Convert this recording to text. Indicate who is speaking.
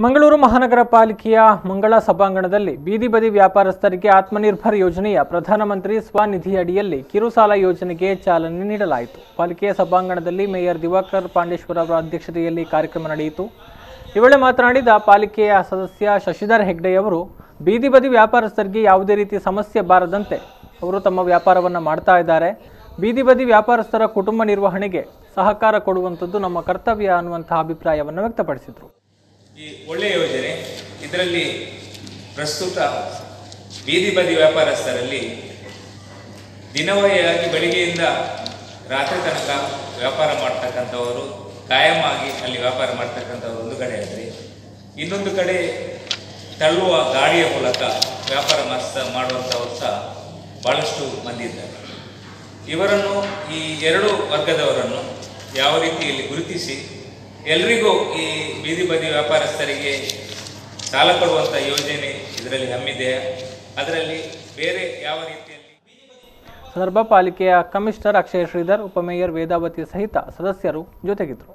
Speaker 1: ಮಂಗಳೂರು ಮಹಾನಗರ ಪಾಲಿಕೆಯ ಮಂಗಳ ಸಭಾಂಗಣದಲ್ಲಿ ಬೀದಿ ಬದಿ ವ್ಯಾಪಾರಸ್ಥರಿಗೆ ಆತ್ಮನಿರ್ಭರ್ ಯೋಜನೆಯ ಪ್ರಧಾನಮಂತ್ರಿ ಸ್ವನಿಧಿ ಅಡಿಯಲ್ಲಿ ಕಿರುಸಾಲ ಯೋಜನೆಗೆ ಚಾಲನೆ ನೀಡಲಾಯಿತು. ಪಾಲಿಕೆಯ ಸಭಾಂಗಣದಲ್ಲಿ ಮೇಯರ್ ದಿವಾಕರ್ ಪಾಂಡೇಶ್ವರ ಅವರ ಅಧ್ಯಕ್ಷತೆಯಲ್ಲಿ ಕಾರ್ಯಕ್ರಮ ನಡೆಯಿತು. ಈ ವೇಳೆ ಮಾತನಾಡಿದ ಪಾಲಿಕೆಯ ಸದಸ್ಯ ಶಶಿಧರ್ ಹೆಗ್ಡೆ ಅವರು, ಬೀದಿ ಬದಿ ವ್ಯಾಪಾರಸ್ಥರಿಗೆ ಯಾವುದೇ ರೀತಿಯ ಸಮಸ್ಯೆ ಬಾರದಂತೆ ಅವರು ತಮ್ಮ ವ್ಯಾಪಾರವನ್ನು ಮಾಡ್ತಾ ಇದ್ದಾರೆ. ಬೀದಿ ಬದಿ ವ್ಯಾಪಾರಸ್ಥರ ಕುಟುಂಬ ನಿರ್ವಹಣೆಗೆ ಸಹಕಾರ ಕೊಡುವಂಥದ್ದು ನಮ್ಮ ಕರ್ತವ್ಯ ಅನ್ನುವಂತಹ ಅಭಿಪ್ರಾಯವನ್ನು ವ್ಯಕ್ತಪಡಿಸಿದರು.
Speaker 2: ಈ ಒಳ್ಳೆಯ ಯೋಜನೆ. ಇದರಲ್ಲಿ ಪ್ರಸ್ತುತ ಬೀದಿ ಬದಿ ವ್ಯಾಪಾರಸ್ಥರಲ್ಲಿ ದಿನವರಿಯಾಗಿ ಬೆಳಿಗ್ಗೆಯಿಂದ ರಾತ್ರಿ ತನಕ ವ್ಯಾಪಾರ ಮಾಡ್ತಕ್ಕಂಥವರು, ಕಾಯಂ ಆಗಿ ಅಲ್ಲಿ ವ್ಯಾಪಾರ ಮಾಡ್ತಕ್ಕಂಥವ್ರು ಒಂದು ಕಡೆ ಆದರೆ, ಇನ್ನೊಂದು ಕಡೆ ತಳ್ಳುವ ಗಾಡಿಯ ಮೂಲಕ ವ್ಯಾಪಾರ ಮಾಡುವಂಥವ್ರು ಸಹ ಭಾಳಷ್ಟು ಮಂದಿ ಇದ್ದಾರೆ. ಇವರನ್ನು, ಈ ಎರಡು ವರ್ಗದವರನ್ನು ಯಾವ ರೀತಿಯಲ್ಲಿ ಗುರುತಿಸಿ ಎಲ್ರಿಗೂ ಈ ಬೀದಿ ಬದಿ ವ್ಯಾಪಾರಸ್ಥರಿಗೆ ಸಾಲ ಕೊಡುವಂಥ ಯೋಜನೆ ಇದರಲ್ಲಿ ಹಮ್ಮಿದೆ. ಅದರಲ್ಲಿ ಬೇರೆ ಯಾವ ರೀತಿಯಲ್ಲಿ
Speaker 1: ಸಂದರ್ಭ ಪಾಲಿಕೆಯ ಕಮಿಷನರ್ ಅಕ್ಷಯ ಶ್ರೀಧರ್, ಉಪಮೇಯರ್ ವೇದಾವತಿ ಸಹಿತ ಸದಸ್ಯರು ಜೊತೆಗಿದ್ದರು.